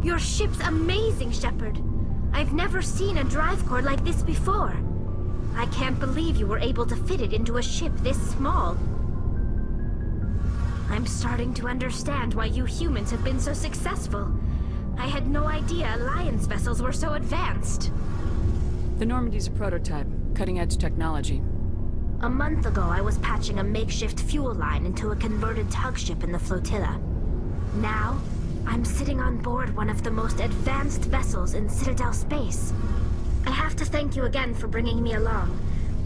Your ship's amazing, Shepard. I've never seen a drive core like this before. I can't believe you were able to fit it into a ship this small. I'm starting to understand why you humans have been so successful. I had no idea Alliance vessels were so advanced. The Normandy's a prototype, cutting-edge technology. A month ago, I was patching a makeshift fuel line into a converted tug ship in the flotilla. Now, I'm sitting on board one of the most advanced vessels in Citadel space. I have to thank you again for bringing me along.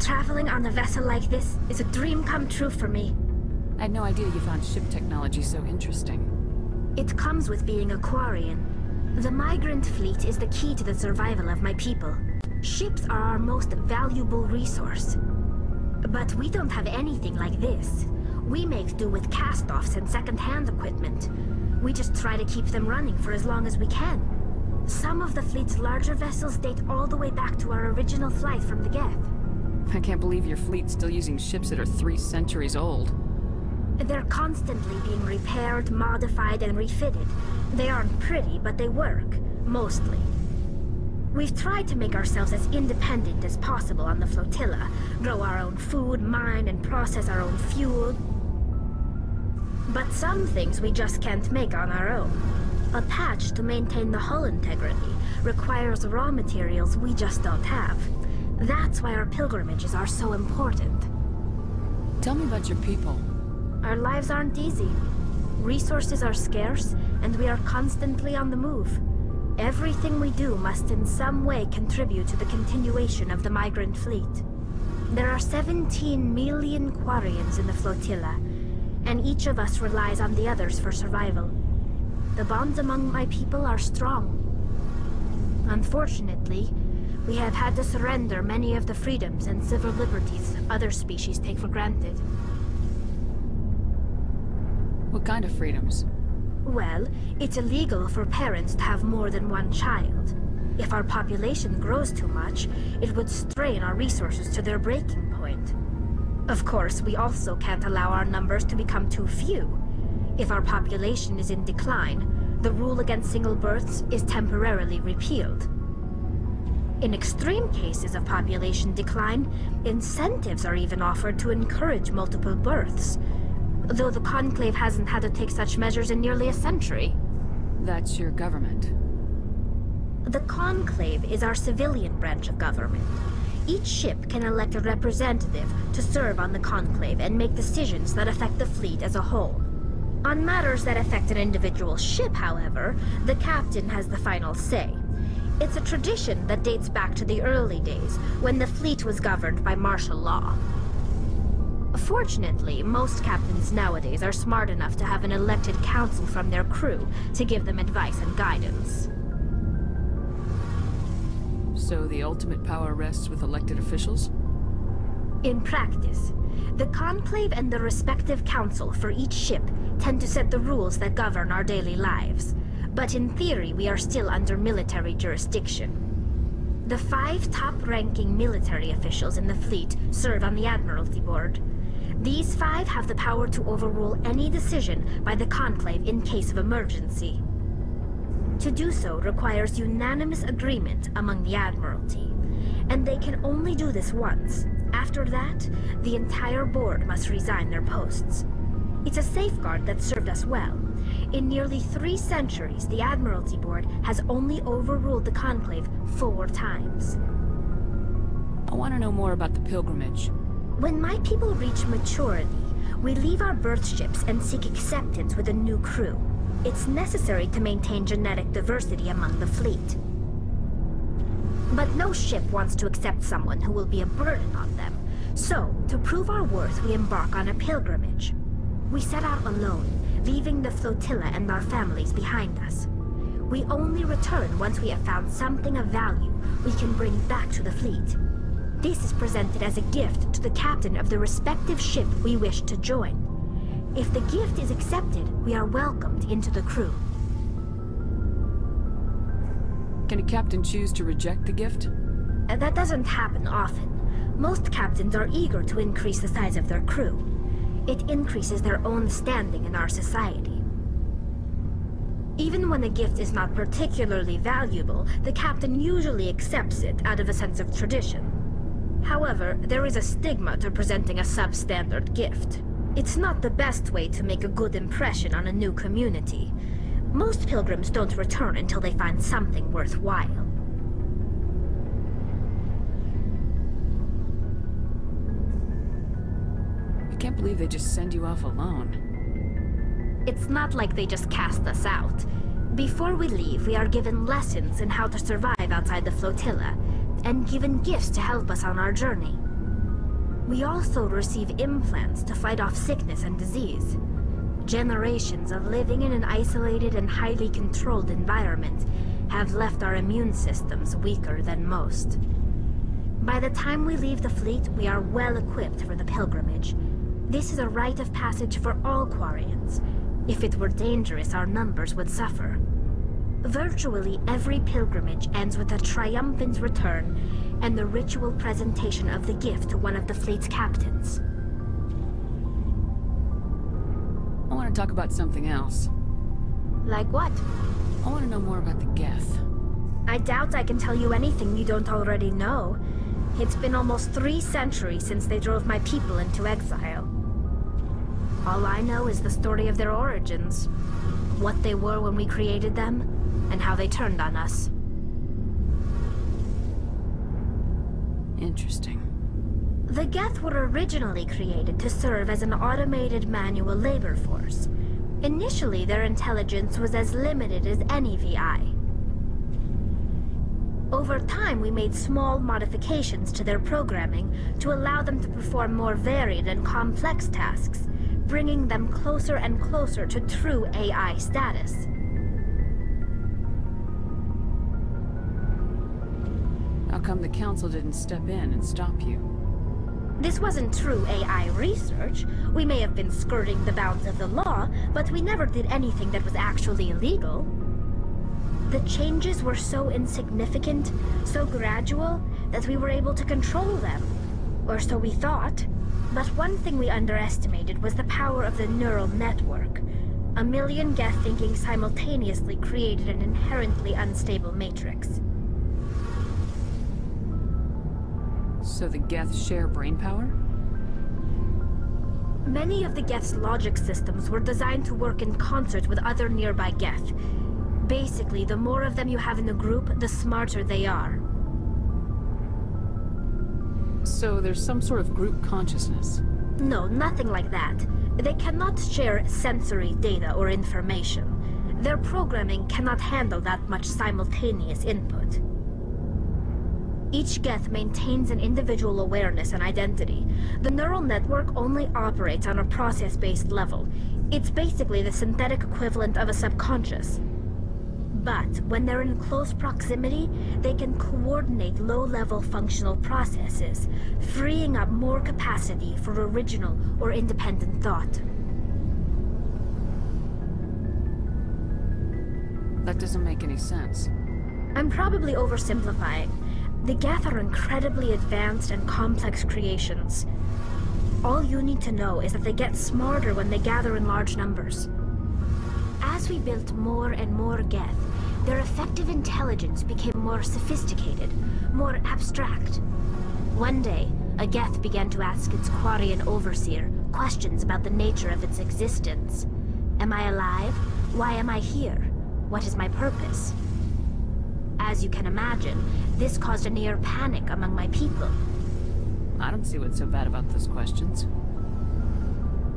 Traveling on a vessel like this is a dream come true for me. I had no idea you found ship technology so interesting. It comes with being a Quarian. The migrant fleet is the key to the survival of my people. Ships are our most valuable resource. But we don't have anything like this. We make do with cast-offs and second-hand equipment. We just try to keep them running for as long as we can. Some of the fleet's larger vessels date all the way back to our original flight from the Geth. I can't believe your fleet's still using ships that are 3 centuries old. They're constantly being repaired, modified, and refitted. They aren't pretty, but they work. Mostly. We've tried to make ourselves as independent as possible on the flotilla, grow our own food, mine, and process our own fuel. But some things we just can't make on our own. A patch to maintain the hull integrity requires raw materials we just don't have. That's why our pilgrimages are so important. Tell me about your people. Our lives aren't easy. Resources are scarce, and we are constantly on the move. Everything we do must in some way contribute to the continuation of the migrant fleet. There are 17 million Quarians in the flotilla, and each of us relies on the others for survival. The bonds among my people are strong. Unfortunately, we have had to surrender many of the freedoms and civil liberties other species take for granted. What kind of freedoms? Well, it's illegal for parents to have more than one child. If our population grows too much, it would strain our resources to their breaking point. Of course, we also can't allow our numbers to become too few. If our population is in decline, the rule against single births is temporarily repealed. In extreme cases of population decline, incentives are even offered to encourage multiple births, though the Conclave hasn't had to take such measures in nearly a century. That's your government. The Conclave is our civilian branch of government. Each ship can elect a representative to serve on the Conclave and make decisions that affect the fleet as a whole. On matters that affect an individual ship, however, the captain has the final say. It's a tradition that dates back to the early days, when the fleet was governed by martial law. Fortunately, most captains nowadays are smart enough to have an elected council from their crew to give them advice and guidance. So the ultimate power rests with elected officials? In practice, the Conclave and the respective council for each ship tend to set the rules that govern our daily lives. But in theory, we are still under military jurisdiction. The 5 top-ranking military officials in the fleet serve on the Admiralty Board. These 5 have the power to overrule any decision by the Conclave in case of emergency. To do so requires unanimous agreement among the Admiralty, and they can only do this once. After that, the entire board must resign their posts. It's a safeguard that served us well. In nearly 3 centuries, the Admiralty Board has only overruled the Conclave 4 times. I want to know more about the pilgrimage. When my people reach maturity, we leave our birth ships and seek acceptance with a new crew. It's necessary to maintain genetic diversity among the fleet. But no ship wants to accept someone who will be a burden on them. So, to prove our worth, we embark on a pilgrimage. We set out alone, leaving the flotilla and our families behind us. We only return once we have found something of value we can bring back to the fleet. This is presented as a gift to the captain of the respective ship we wish to join. If the gift is accepted, we are welcomed into the crew. Can a captain choose to reject the gift? That doesn't happen often. Most captains are eager to increase the size of their crew. It increases their own standing in our society. Even when a gift is not particularly valuable, the captain usually accepts it out of a sense of tradition. However, there is a stigma to presenting a substandard gift. It's not the best way to make a good impression on a new community. Most pilgrims don't return until they find something worthwhile. I can't believe they just send you off alone. It's not like they just cast us out. Before we leave, we are given lessons in how to survive outside the flotilla, and given gifts to help us on our journey. We also receive implants to fight off sickness and disease. Generations of living in an isolated and highly controlled environment have left our immune systems weaker than most. By the time we leave the fleet, we are well equipped for the pilgrimage. This is a rite of passage for all Quarians. If it were dangerous, our numbers would suffer. Virtually every pilgrimage ends with a triumphant return and the ritual presentation of the gift to one of the fleet's captains. I want to talk about something else. Like what? I want to know more about the Geth. I doubt I can tell you anything you don't already know. It's been almost 3 centuries since they drove my people into exile. All I know is the story of their origins, what they were when we created them, and how they turned on us. Interesting. The Geth were originally created to serve as an automated manual labor force. Initially, their intelligence was as limited as any VI. Over time, we made small modifications to their programming to allow them to perform more varied and complex tasks, bringing them closer and closer to true AI status. How come the Council didn't step in and stop you? This wasn't true AI research. We may have been skirting the bounds of the law, but we never did anything that was actually illegal. The changes were so insignificant, so gradual, that we were able to control them. Or so we thought. But one thing we underestimated was the power of the neural network. A million Geth thinking simultaneously created an inherently unstable matrix. So the Geth share brainpower? Many of the Geth's logic systems were designed to work in concert with other nearby Geth. Basically, the more of them you have in the group, the smarter they are. So there's some sort of group consciousness? No, nothing like that. They cannot share sensory data or information. Their programming cannot handle that much simultaneous input. Each Geth maintains an individual awareness and identity. The neural network only operates on a process-based level. It's basically the synthetic equivalent of a subconscious. But when they're in close proximity, they can coordinate low-level functional processes, freeing up more capacity for original or independent thought. That doesn't make any sense. I'm probably oversimplifying. The Geth are incredibly advanced and complex creations. All you need to know is that they get smarter when they gather in large numbers. As we built more and more Geth, their effective intelligence became more sophisticated, more abstract. One day, a Geth began to ask its Quarian overseer questions about the nature of its existence. Am I alive? Why am I here? What is my purpose? As you can imagine, this caused a near panic among my people. I don't see what's so bad about those questions.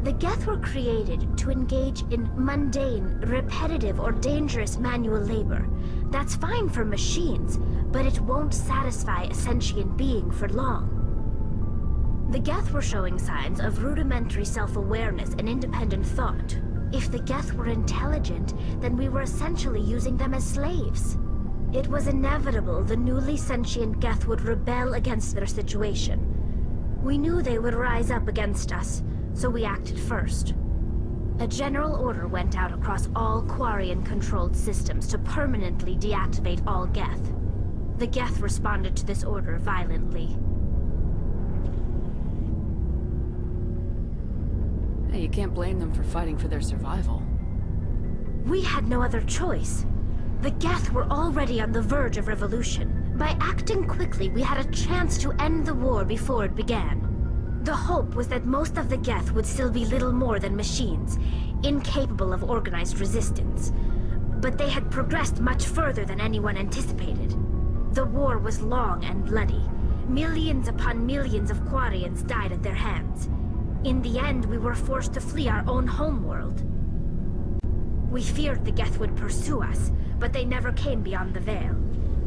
The Geth were created to engage in mundane, repetitive, or dangerous manual labor. That's fine for machines, but it won't satisfy a sentient being for long. The Geth were showing signs of rudimentary self-awareness and independent thought. If the Geth were intelligent, then we were essentially using them as slaves. It was inevitable the newly sentient Geth would rebel against their situation. We knew they would rise up against us, so we acted first. A general order went out across all Quarian-controlled systems to permanently deactivate all Geth. The Geth responded to this order violently. Hey, you can't blame them for fighting for their survival. We had no other choice. The Geth were already on the verge of revolution. By acting quickly, we had a chance to end the war before it began. The hope was that most of the Geth would still be little more than machines, incapable of organized resistance. But they had progressed much further than anyone anticipated. The war was long and bloody. Millions upon millions of Quarians died at their hands. In the end, we were forced to flee our own homeworld. We feared the Geth would pursue us, but they never came beyond the Veil.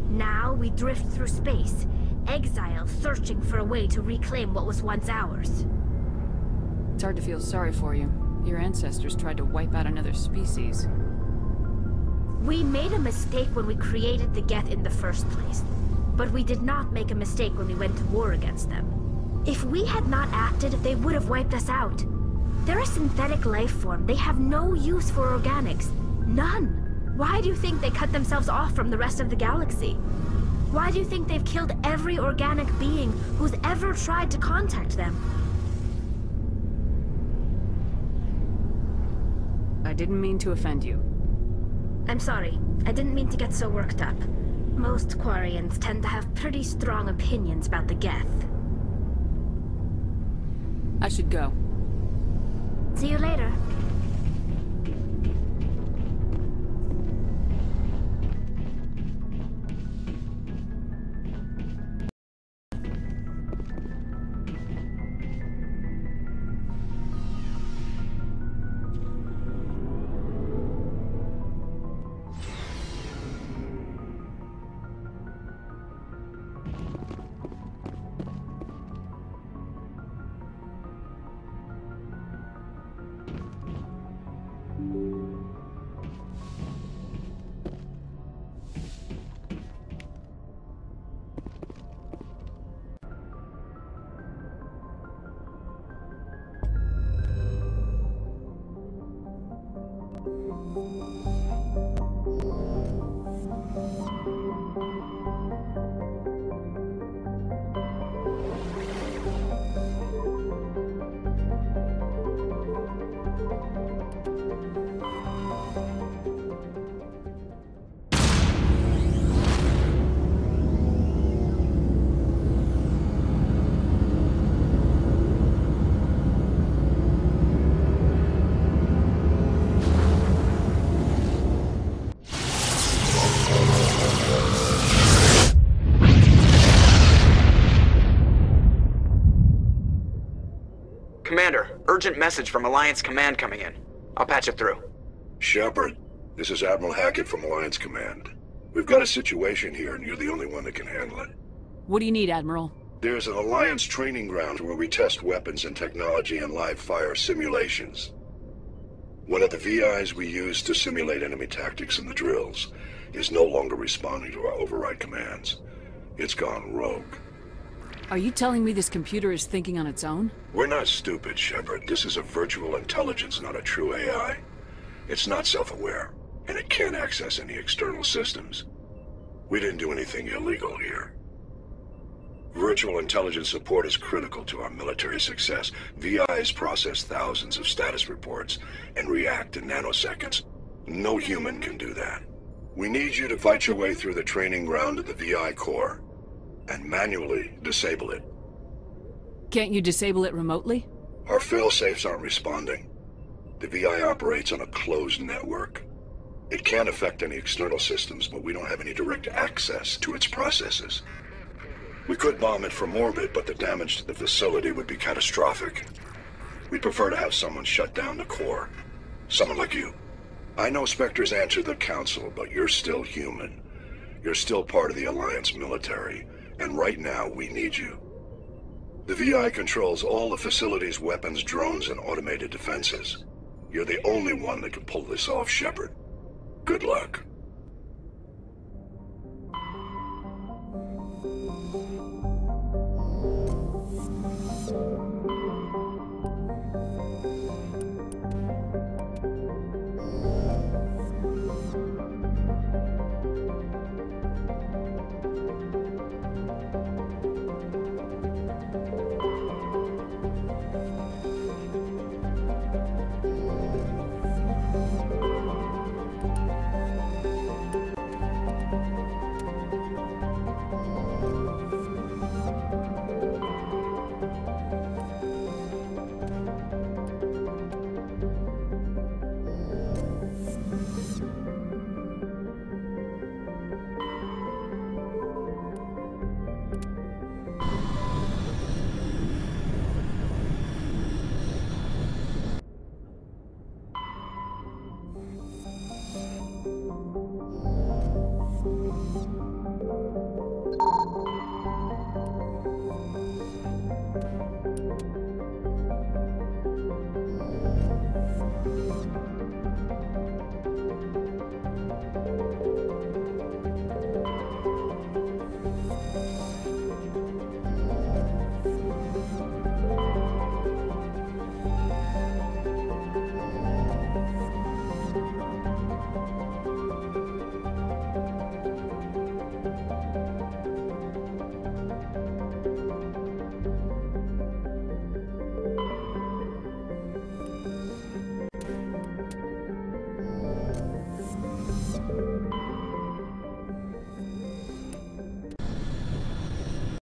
Now we drift through space, exile searching for a way to reclaim what was once ours. It's hard to feel sorry for you. Your ancestors tried to wipe out another species. We made a mistake when we created the Geth in the first place, but we did not make a mistake when we went to war against them. If we had not acted, they would have wiped us out. They're a synthetic life form. They have no use for organics. None. Why do you think they cut themselves off from the rest of the galaxy? Why do you think they've killed every organic being who's ever tried to contact them? I didn't mean to offend you. I'm sorry. I didn't mean to get so worked up. Most Quarians tend to have pretty strong opinions about the Geth. I should go. See you later. Commander, urgent message from Alliance Command coming in. I'll patch it through. Shepard, this is Admiral Hackett from Alliance Command. We've got a situation here, and you're the only one that can handle it. What do you need, Admiral? There's an Alliance training ground where we test weapons and technology in live fire simulations. One of the VIs we use to simulate enemy tactics in the drills is no longer responding to our override commands. It's gone rogue. Are you telling me this computer is thinking on its own? We're not stupid, Shepard. This is a virtual intelligence, not a true AI. It's not self-aware, and it can't access any external systems. We didn't do anything illegal here. Virtual intelligence support is critical to our military success. VIs process thousands of status reports and react in nanoseconds. No human can do that. We need you to fight your way through the training ground of the VI core and manually disable it. Can't you disable it remotely? Our fail-safes aren't responding. The VI operates on a closed network. It can't affect any external systems, but we don't have any direct access to its processes. We could bomb it from orbit, but the damage to the facility would be catastrophic. We'd prefer to have someone shut down the core. Someone like you. I know Spectres answer the Council, but you're still human. You're still part of the Alliance military, and right now we need you. The VI controls all the facility's weapons, drones, and automated defenses. You're the only one that can pull this off, Shepard. Good luck.